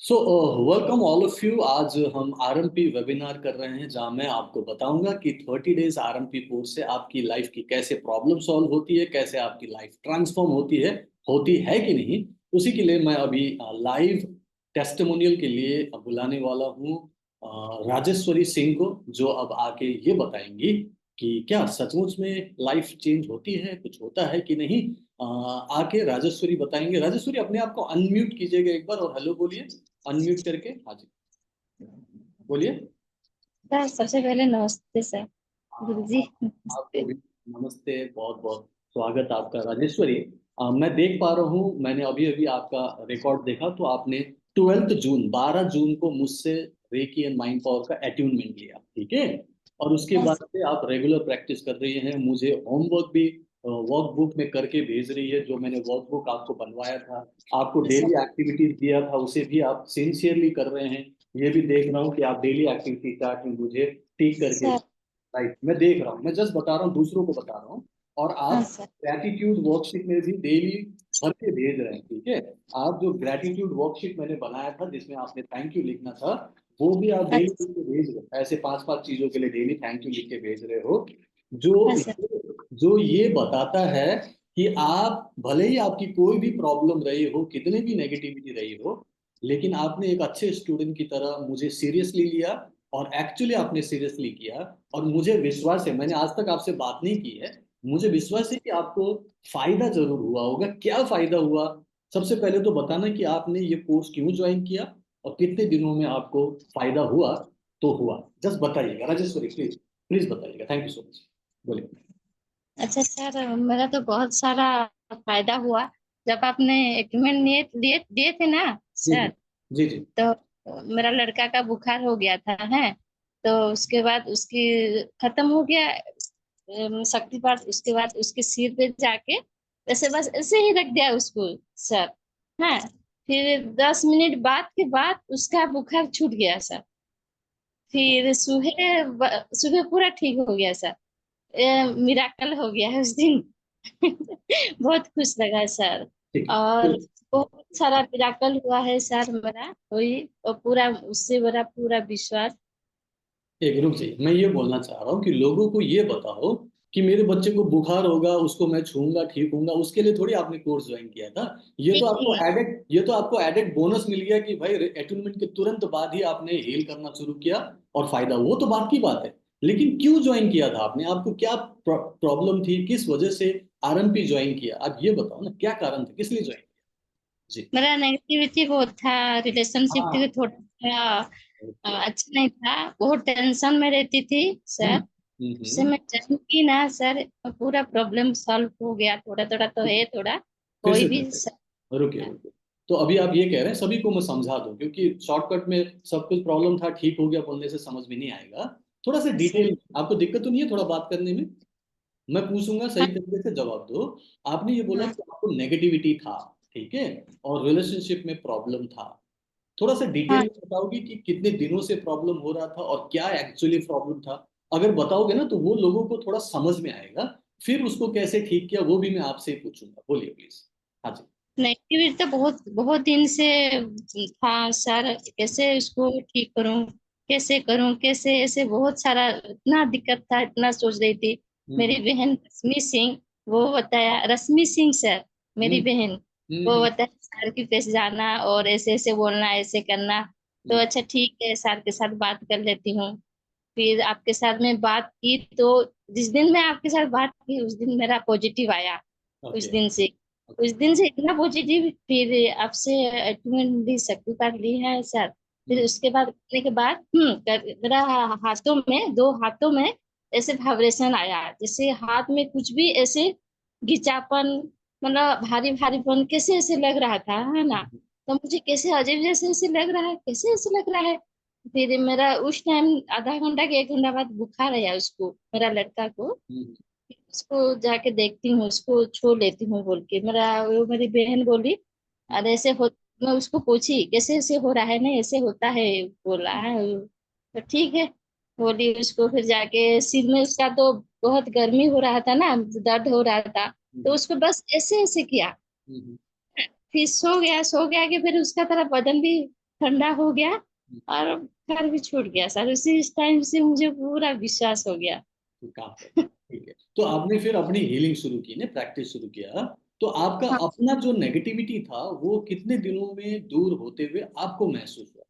So welcome all of you. आज हम RMP webinar कर रहे हैं जहां मैं आपको बताऊंगा कि 30 डेज आरएमपी कोर्स से आपकी लाइफ की कैसे प्रॉब्लम सॉल्व होती है, कैसे आपकी लाइफ ट्रांसफॉर्म होती है कि नहीं। उसी के लिए मैं अभी लाइव टेस्टिमोनियल के लिए बुलाने वाला हूं राजेश्वरी सिंह को, जो अब आके ये बताएंगी कि क्या सचमुच में लाइफ चेंज होती है, कुछ होता है कि नहीं। आके राजेश्वरी बताएंगे। राजेश्वरी अपने आप को अनम्यूट कीजिएगा एक बार और हेलो बोलिए अनम्यूट करके। हाँ जी, बोलिए। सर, सबसे पहले नमस्ते सर। गुरु जी आप, आपको नमस्ते। भी नमस्ते, बहुत बहुत स्वागत आपका राजेश्वरी। मैं देख पा रहा हूँ, मैंने अभी अभी आपका रिकॉर्ड देखा तो आपने 12 जून 12 जून को मुझसे रेकी एंड माइंड पावर का अट्यूनमेंट लिया, ठीक है। और उसके हाँ बाद सर। से आप रेगुलर प्रैक्टिस कर रही हैं, मुझे होमवर्क भी वर्कबुक में करके भेज रही है। जो मैंने वर्कबुक आपको बनवाया था, आपको हाँ सर। डेली एक्टिविटीज दिया था, उसे भी आप सिंसियरली कर रहे हैं। ये भी देख रहा हूँ कि आप डेली एक्टिविटी चार्ट में मुझे टिक करके, सर। राइट, मैं देख रहा हूँ, मैं जस्ट बता रहा हूँ, दूसरों को बता रहा हूँ। और हाँ आप सर। ग्रैटिट्यूड वर्कशीट में भी डेली भर के भेज रहे हैं, ठीक है। आप जो ग्रैटिट्यूड वर्कशीट मैंने बनाया था जिसमें आपने थैंक यू लिखना था, वो भी आप डेली अच्छा। लिख के भेज रहे हो। ऐसे पांच पांच चीजों के लिए डेली थैंक यू लिख के भेज रहे हो, जो हाँ सर। जो ये बताता है कि आप भले ही आपकी कोई भी प्रॉब्लम रही हो, कितनी भी नेगेटिविटी रही हो, लेकिन आपने एक अच्छे स्टूडेंट की तरह मुझे सीरियसली लिया। और एक्चुअली आपने सीरियसली किया। और मुझे विश्वास है, मैंने आज तक आपसे बात नहीं की है, मुझे विश्वास है कि आपको फायदा जरूर हुआ होगा। क्या फायदा हुआ, सबसे पहले तो बताना कि आपने ये कोर्स क्यों ज्वाइन किया और कितने दिनों में आपको फायदा हुआ। तो हुआ, जस्ट बताइएगा राजेश्वरी, प्लीज प्लीज बताइएगा। थैंक यू सो मच, बोलिए। अच्छा सर, मेरा तो बहुत सारा फायदा हुआ। जब आपने एग्रीमेंट दिए दिए दिए थे ना जी जी सर, जी जी। तो मेरा लड़का का बुखार हो गया था है। तो उसके बाद उसकी खत्म हो गया शक्तिपात। उसके बाद उसके सिर पे जाके ऐसे बस ऐसे ही रख दिया उसको सर। हाँ। फिर 10 मिनट बाद के बाद उसका बुखार छूट गया सर। फिर सुबह पूरा ठीक हो गया सर। मिराकल हो गया है उस दिन। बहुत खुश लगा सर। ठीक है। और बहुत सारा मिराकल हुआ है सर मेरा वही, और पूरा उससे मेरा पूरा विश्वास। एक रुक जाइए, मैं ये बोलना चाह रहा हूँ कि लोगों को ये बताओ कि मेरे बच्चे को बुखार होगा, उसको मैं छूंगा ठीक होऊंगा, उसके लिए थोड़ी आपने कोर्स ज्वाइन किया था। ये तो आपको एडेड बोनस मिल गया कि भाई अटूनमेंट के तुरंत बाद ही आपने हील करना शुरू किया और फायदा, वो तो बात की बात है। लेकिन क्यों ज्वाइन किया था आपने, आपको क्या प्रॉब्लम थी, किस वजह से आरएमपी ज्वाइन किया, आप ये बताओ ना, क्या कारण था, किस लिए ज्वाइन किया। जी। मेरा नेगेटिविटी बहुत था। रिलेशनशिप हाँ। के थोड़ा अच्छा नहीं था। बहुत टेंशन में रहती थी हम्म सर। उससे हम्म। मैं जब की ना सर, पूरा प्रॉब्लम सॉल्व हो गया। थोड़ा थोड़ा तो है, थोड़ा फिर कोई से भी रुकिए रुकिए। तो अभी आप ये कह रहे हैं सभी को मैं समझा दूं, क्योंकि शॉर्टकट में सब कुछ प्रॉब्लम था ठीक हो गया बोलने से समझ में नहीं आएगा। थोड़ा सा सर। डिटेल, आपको दिक्कत तो नहीं है थोड़ा बात करने में? मैं पूछूंगा, सही हाँ। तरीके से जवाब दो। आपने ये बोला हाँ। कि आपको नेगेटिविटी था, ठीक है, और रिलेशनशिप में प्रॉब्लम था। थोड़ा सा डिटेल हाँ। में बताओगे कि कितने दिनों से प्रॉब्लम हो रहा था और क्या एक्चुअली प्रॉब्लम था। अगर बताओगे ना तो वो लोगों को थोड़ा समझ में आएगा। फिर उसको कैसे ठीक किया वो भी मैं आपसे ही पूछूंगा, बोलिए प्लीज। हाँ जी। नेगेटिविटी तो बहुत बहुत दिन से था सर। कैसे इसको ठीक करूं, कैसे करूं, कैसे ऐसे बहुत सारा इतना दिक्कत था, इतना सोच रही थी। मेरी हम्म बहन रश्मि सिंह, वो बताया, रश्मि सिंह सर, मेरी हम्म बहन, वो हम्म बताया सर के पास जाना और ऐसे ऐसे बोलना, ऐसे करना। तो हम्म। अच्छा ठीक है, सर के साथ बात कर लेती हूँ। फिर आपके साथ में बात की तो जिस दिन मैं आपके साथ बात की उस दिन मेरा पॉजिटिव आया। उस ओके दिन से ओके। उस दिन से इतना पॉजिटिव। फिर आपसे अटैचमेंट भी शक्ति कार्ड ली है सर। फिर हम्म उसके बाद करने के बाद मेरा हाथों में, दो हाथों में ऐसे वाइब्रेशन आया, जैसे हाथ में कुछ भी ऐसे घिंचापन, मतलब भारी भारीपन कैसे ऐसे लग रहा था, है ना। हम्म तो मुझे कैसे अजीब जैसे ऐसे लग रहा है, कैसे ऐसे लग रहा है। फिर मेरा उस टाइम आधा घंटा के 1 घंटा बाद बुखार आया उसको, मेरा लड़का को। हम्म उसको जाके देखती हूँ, उसको छू लेती हूँ बोल के, वो मेरी बहन बोली, हम्म अरे ऐसे हो। मैं उसको पूछी कैसे ऐसे हो रहा है, नहीं ऐसे होता है, बोला है। तो ठीक है बोली उसको। फिर जाके सिर में उसका तो बहुत गर्मी हो रहा था ना, दर्द हो रहा था। तो हम्म उसको बस ऐसे ऐसे किया। हम्म फिर सो गया, सो गया कि फिर उसका तरफ बदन भी ठंडा हो गया और बुखार भी छूट गया सर। उसी टाइम से मुझे पूरा विश्वास हो गया। तो काम कर, ठीक है। तो आपने फिर अपनी हीलिंग शुरू की ना, प्रैक्टिस शुरू किया, तो आपका हाँ। अपना जो नेगेटिविटी था वो कितने दिनों में दूर होते हुए आपको महसूस हुआ?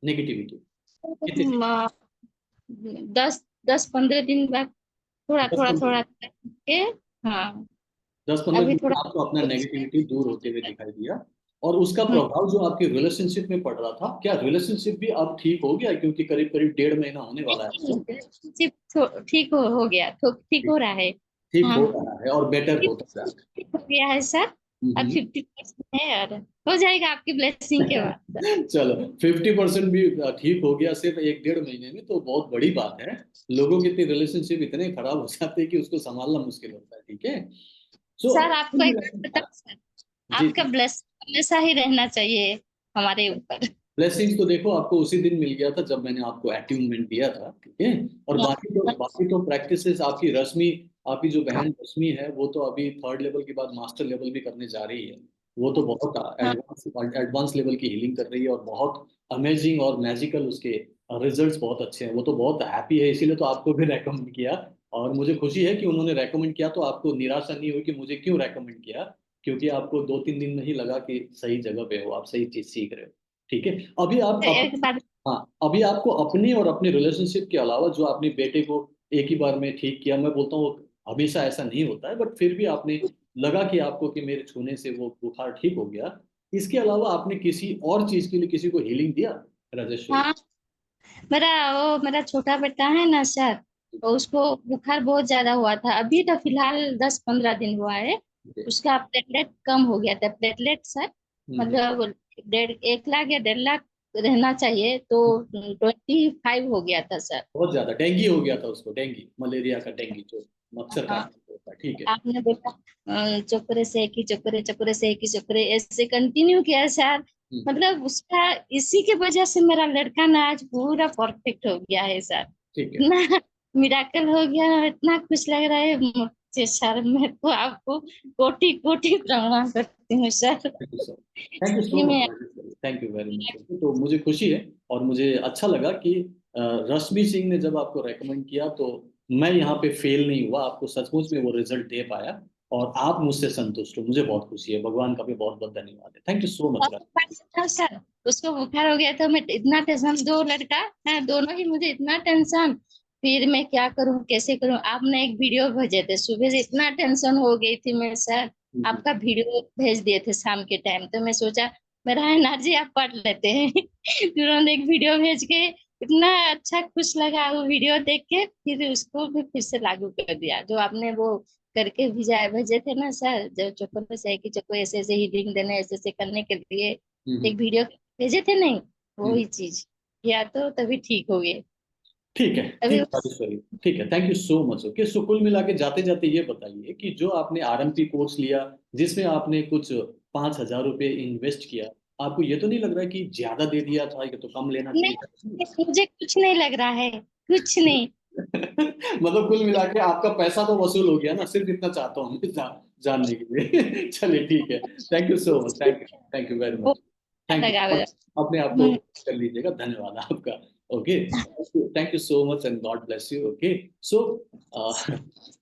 नेगेटिविटी कितने दिन? म- 10-15 दिन बाद थोड़ा दस थोड़ा पंद्रह थोड़ा करके। हाँ। 10-15 अभी दिन में थोड़ा आपको अपना नेगेटिविटी दूर होते हुए दिखाई दिया, और उसका हम्म, प्रभाव जो आपके रिलेशनशिप में पड़ रहा था, क्या रिलेशनशिप भी अब ठीक हो गया? क्योंकि करीब करीब 1.5 महीना होने वाला है आपको। relationship ठीक हो गया, तो ठीक हो ठीक, रहा है। ठीक हाँ, हो रहा है और बेटर होता जा रहा ठीक हो गया है सर। अब है। 50% है और हो जाएगा आपकी ब्लेसिंग के बाद सर। चलो, 50% भी ठीक हो गया सिर्फ 1-1.5 महीने में, तो बहुत बड़ी बात है। लोगों के रिलेशनशिप इतने खराब हो जाते हैं कि उसको संभालना मुश्किल होता है, ठीक है। सो सर आपको एक बात बताऊं सर, जी, आपका ब्लेसिंग हमेशा ही रहना चाहिए हमारे ऊपर। ब्लेसिंग्स तो देखो आपको उसी दिन मिल गया था जब मैंने आपको अट्यूनमेंट दिया था, ठीक है। और बाकी तो प्रैक्टिसेस आपकी रश्मि, आपकी जो बहन रश्मि है, वो तो अभी 3rd लेवल के बाद मास्टर लेवल भी करने जा रही है। वो तो बहुत हाँ। एडवांस एडवांस लेवल की हीलिंग कर रही है, और बहुत अमेजिंग और मैजिकल उसके रिजल्ट्स बहुत अच्छे हैं। वो तो बहुत हैप्पी है, इसीलिए तो आपको भी रेकमेंड किया। और मुझे खुशी है कि उन्होंने रेकमेंड किया, तो आपको निराशा नहीं हुई कि मुझे क्यों रेकमेंड किया, क्योंकि आपको 2-3 दिन में ही लगा कि सही जगह पे हो, आप सही चीज सीख रहे हो, ठीक है। अभी आप एक बात। हाँ, अभी आपको अपने और अपने रिलेशनशिप के अलावा, जो आपने बेटे को एक ही बार में ठीक किया, मैं बोलता हूँ हमेशा ऐसा नहीं होता है, बट फिर भी आपने, लगा कि आपको कि मेरे छूने से वो बुखार ठीक हो गया, इसके अलावा आपने किसी और चीज के लिए किसी को हीलिंग दिया, राजेश्वरी? हाँ, मेरा छोटा बेटा है ना सर, तो उसको बुखार बहुत ज्यादा हुआ था। अभी तो फिलहाल 10-15 दिन हुआ है। Okay. उसका प्लेटलेट कम हो गया था। प्लेटलेट सर हम्म, मतलब 1 लाख या 1.5 लाख रहना चाहिए, तो हम्म। 25 हो गया था सर। बहुत ज्यादा डेंगी हो गया था उसको, डेंगी मलेरिया का, डेंगी जो मच्छर हाँ, काटने से होता है, ठीक है। आपने बोला चोकरे से एक ही चोकरे, चोकरे से एक ही चोकरे, ऐसे कंटिन्यू किया सर। हम्म, मतलब उसका, इसी की वजह से मेरा लड़का ना आज पूरा परफेक्ट हो गया है सर। ठीक है। इतना मिराकल हो गया, इतना खुश लग रहा है मुझे सर। मैं तो आपको कोटि कोटि प्रणाम करती हूँ sir. Thank you sir, thank you सो सही मच में। Rajeshwari, thank you very much. तो मुझे खुशी है, और मुझे अच्छा लगा कि रश्मि सिंह ने जब आपको रेकमेंड किया, तो मैं यहाँ पे फेल नहीं हुआ, आपको सचमुच में वो रिजल्ट दे पाया, और आप मुझसे संतुष्ट हो, मुझे बहुत खुशी है। भगवान का भी बहुत बहुत धन्यवाद है, थैंक यू सो मच। और एक बात बताओ सर, उसको बुखार हो गया तो मैं इतना टेंशन, दो लड़का है, दोनों ही मुझे इतना टेंशन। फिर मैं क्या करूं, कैसे करूं? आपने एक वीडियो भेजे थे सुबह से, इतना टेंशन हो गई थी मैं सर। आपका वीडियो भेज दिए थे शाम के टाइम, तो मैं सोचा मेरा एनर्जी आप पढ़ लेते हैं। तुरंत एक वीडियो भेज के इतना अच्छा खुश लगा वो वीडियो देख के, फिर उसको भी फिर से लागू कर दिया जो आपने वो करके भेजा भेजे थे ना सर, जो चोको से कि चोको ऐसे ऐसे हीलिंग देने, ऐसे ऐसे करने के लिए एक वीडियो भेजे थे नहीं, वही चीज किया तो तभी ठीक हो गए। ठीक है, अभी ठीक है राजेश्वरी, ठीक है, thank you so much. Okay, so कुल मिला के जाते जाते ये बताइए कि जो आपने आरएमपी कोर्स लिया, जिसमें आपने कुछ 5,000 रुपये इन्वेस्ट किया, आपको ये तो नहीं लग रहा है कि ज्यादा दे दिया था, ये तो कम लेना चाहिए था? नहीं, मुझे कुछ नहीं लग रहा है, कुछ नहीं। मतलब कुल मिला के आपका पैसा तो वसूल हो गया ना, सिर्फ इतना चाहता हूँ मैं जानने के लिए। चलिए ठीक है, thank you so much, thank you very much, बहुत थैंक लगा यू। मेरा। अपने आप को हम्म। कर लीजिएगा, धन्यवाद आपका। Okay, thank you so much and God bless you. Okay, so